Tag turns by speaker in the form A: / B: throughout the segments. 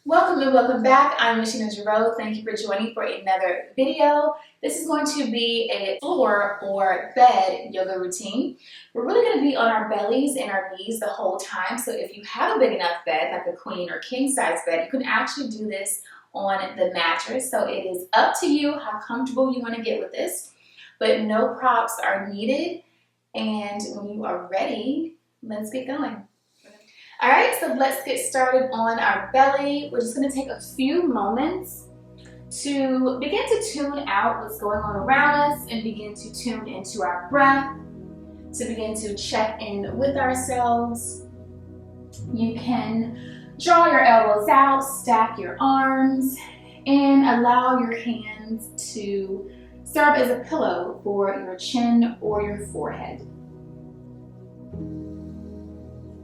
A: Welcome and welcome back. I'm Rasheena Jarreau. Thank you for joining for another video. This is going to be a floor or bed yoga routine. We're really going to be on our bellies and our knees the whole time. So if you have a big enough bed, like a queen or king size bed, you can actually do this on the mattress. So it is up to you how comfortable you want to get with this, but no props are needed. And when you are ready, let's get going. All right, so let's get started on our belly. We're just going to take a few moments to begin to tune out what's going on around us and begin to tune into our breath, to begin to check in with ourselves. You can draw your elbows out, stack your arms, and allow your hands to serve as a pillow for your chin or your forehead.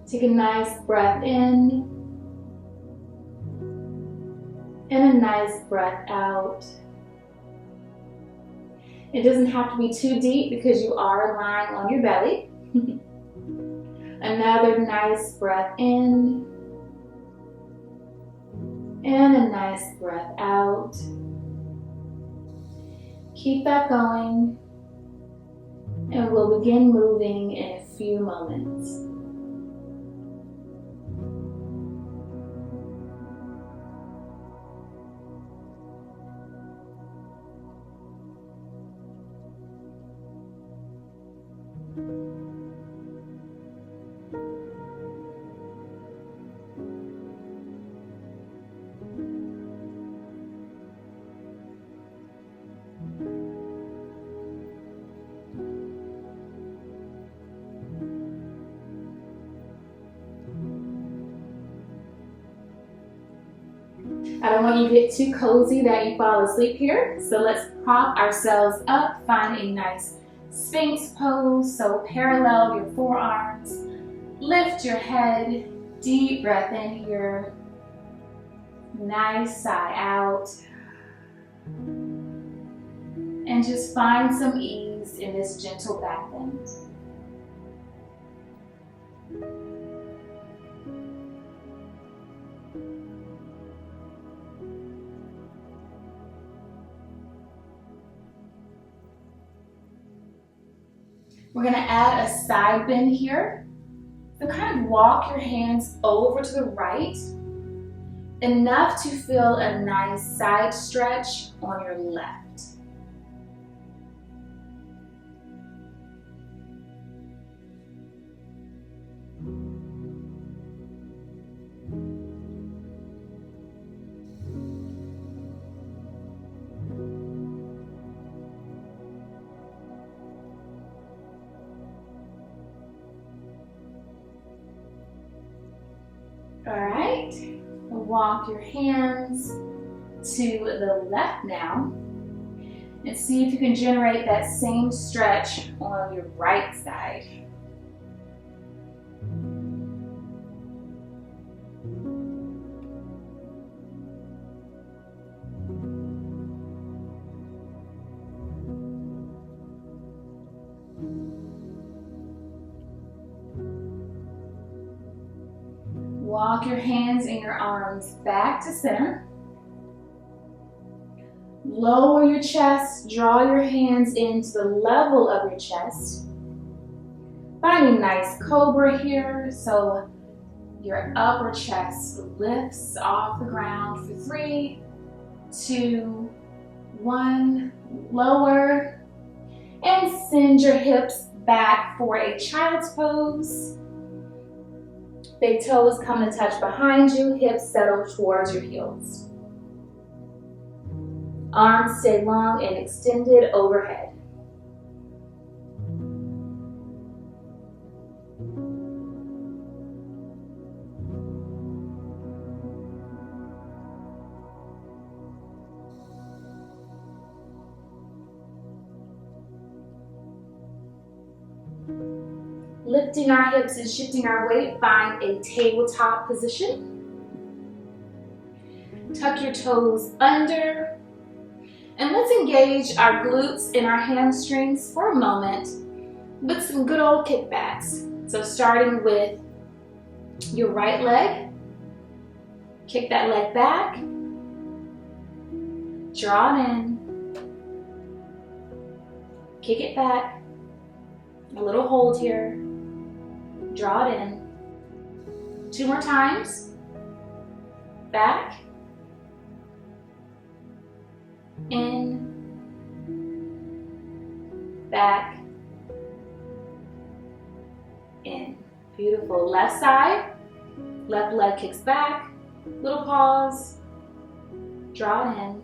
A: Take a nice breath in and a nice breath out. It doesn't have to be too deep because you are lying on your belly. Another nice breath in and a nice breath out. Keep that going, and we'll begin moving in a few moments. I don't want you to get too cozy that you fall asleep here. So let's prop ourselves up. Find a nice Sphinx pose. So parallel your forearms. Lift your head. Deep breath in here. Nice sigh out. And just find some ease in this gentle back bend. We're going to add a side bend here. So kind of walk your hands over to the right, enough to feel a nice side stretch on your left. All right, walk your hands to the left now and see if you can generate that same stretch on your right side. Walk your hands and your arms back to center. Lower your chest, draw your hands into the level of your chest. Find a nice cobra here, so your upper chest lifts off the ground for 3, 2, 1. Lower, and send your hips back for a child's pose. Big toes come to touch behind you, hips settle towards your heels. Arms stay long and extended overhead. Lifting our hips and shifting our weight, find a tabletop position. Tuck your toes under. And let's engage our glutes and our hamstrings for a moment with some good old kickbacks. So starting with your right leg, Kick that leg back. Draw it in. Kick it back. A little hold here. Draw it in. 2 more times. Back. In. Back. In. Beautiful. Left side. Left leg kicks back. Little pause. Draw it in.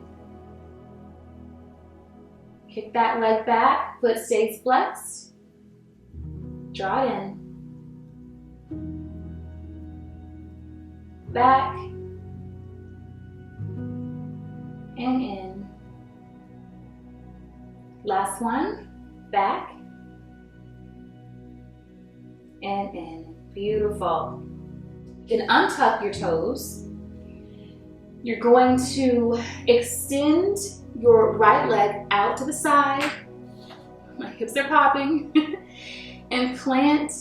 A: Kick that leg back. Foot stays flexed. Draw it in. Back. And in. Last one. Back. And in. Beautiful. You can untuck your toes. You're going to extend your right leg out to the side. My hips are popping. And plant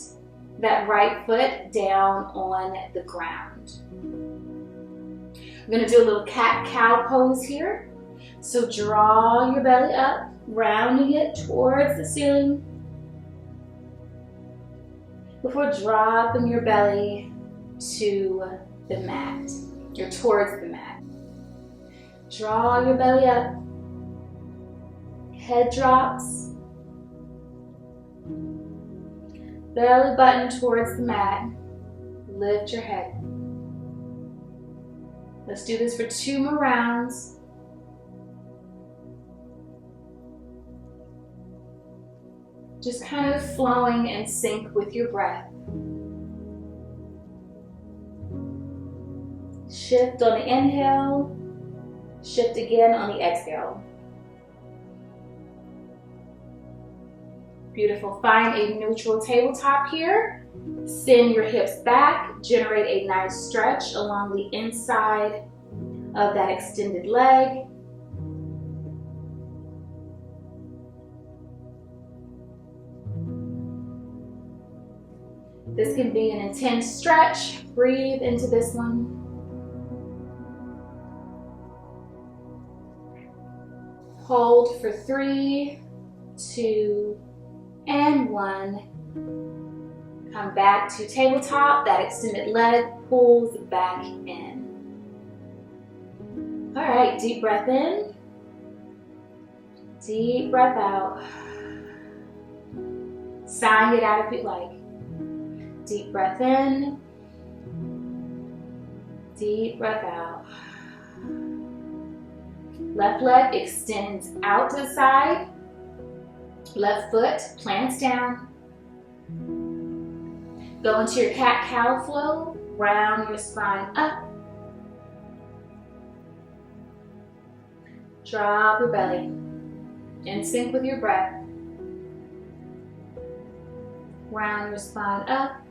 A: that right foot down on the ground. I'm going to do a little cat-cow pose here. So draw your belly up, rounding it towards the ceiling before dropping your belly to the mat, or towards the mat. Draw your belly up, head drops, belly button towards the mat, lift your head. Let's do this for 2 more rounds. Just kind of flowing in sync with your breath. Shift on the inhale, shift again on the exhale. Beautiful. Find a neutral tabletop here. Send your hips back. Generate a nice stretch along the inside of that extended leg. This can be an intense stretch. Breathe into this one. Hold for 3, 2, and 1. Come back to tabletop. That extended leg pulls back in. All right, deep breath in. Deep breath out. Sighing it out if you'd like. Deep breath in. Deep breath out. Left leg extends out to the side. Left foot plants down. Go into your cat-cow flow. Round your spine up. Drop your belly. In sync with your breath. Round your spine up.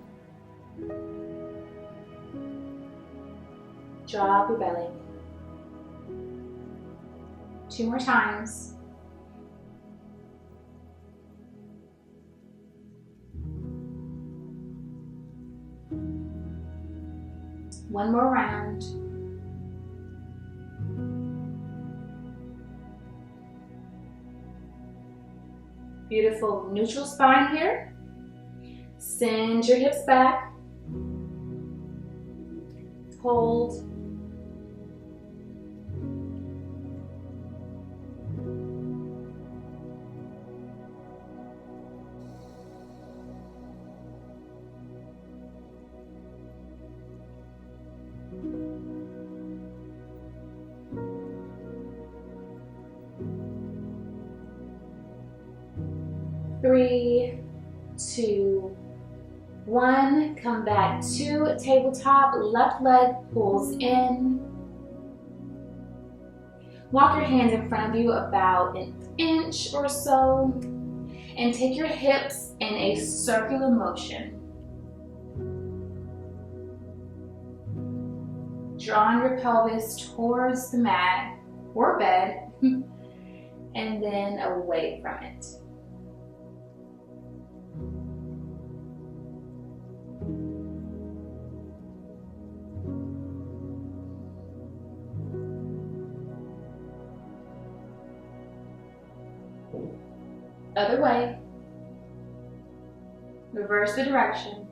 A: Drop your belly. 2 more times. One more round. Beautiful. Neutral spine here. Send your hips back. Hold. Three, 2, 1. Come back to tabletop. Left leg pulls in. Walk your hands in front of you about an inch or so and take your hips in a circular motion. Drawing your pelvis towards the mat or bed and then away from it. Other way. Reverse the direction.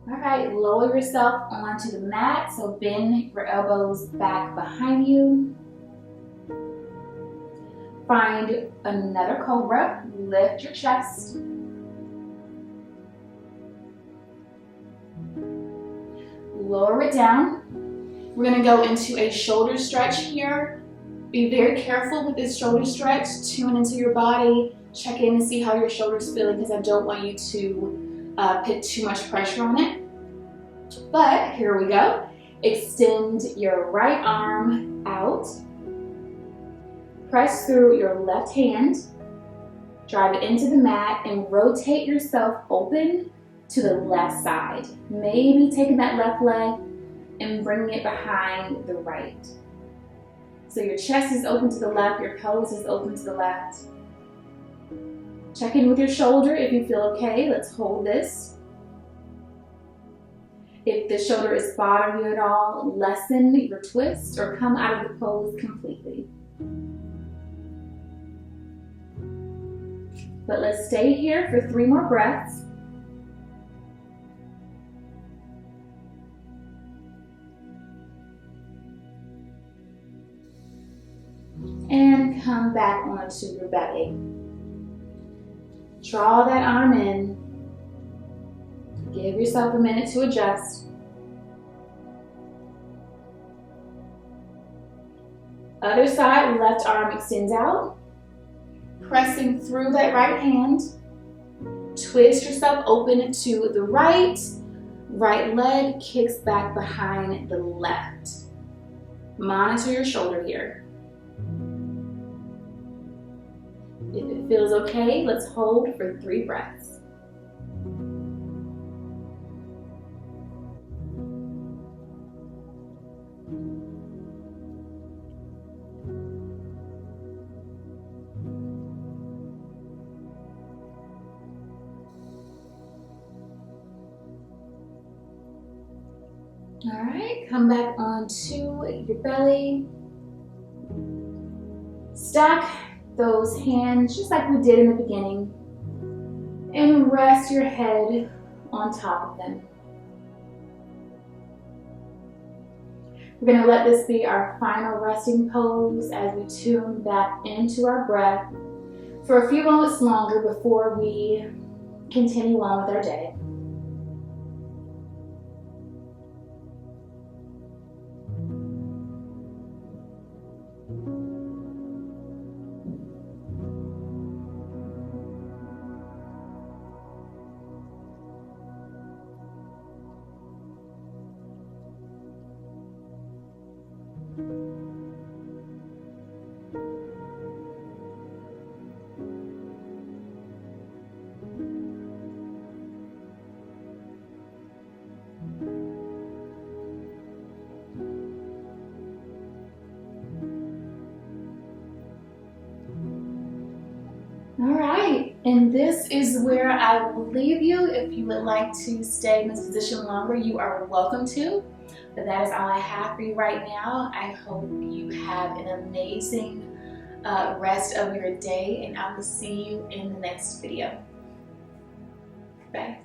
A: All right, lower yourself onto the mat, so bend your elbows back behind you. Find another cobra, lift your chest. Lower it down. We're gonna go into a shoulder stretch here. Be very careful with this shoulder stretch. Tune into your body. Check in and see how your shoulder's feeling, because I don't want you to put too much pressure on it. But here we go. Extend your right arm out. Press through your left hand. Drive it into the mat and rotate yourself open to the left side. Maybe taking that left leg and bringing it behind the right. So your chest is open to the left, your pelvis is open to the left. Check in with your shoulder if you feel okay. Let's hold this. If the shoulder is bothering you at all, lessen your twist or come out of the pose completely. But let's stay here for 3 more breaths. And come back onto your belly. Draw that arm in. Give yourself a minute to adjust. Other side, left arm extends out. Pressing through that right hand. Twist yourself open to the right. Right leg kicks back behind the left. Monitor your shoulder here. If it feels okay, let's hold for 3 breaths. All right, come back onto your belly. Stack those hands just like we did in the beginning, and rest your head on top of them. We're going to let this be our final resting pose as we tune back into our breath for a few moments longer before we continue on with our day. All right, and this is where I will leave you. If you would like to stay in this position longer, you are welcome to. But that is all I have for you right now. I hope you have an amazing rest of your day, and I will see you in the next video. Bye.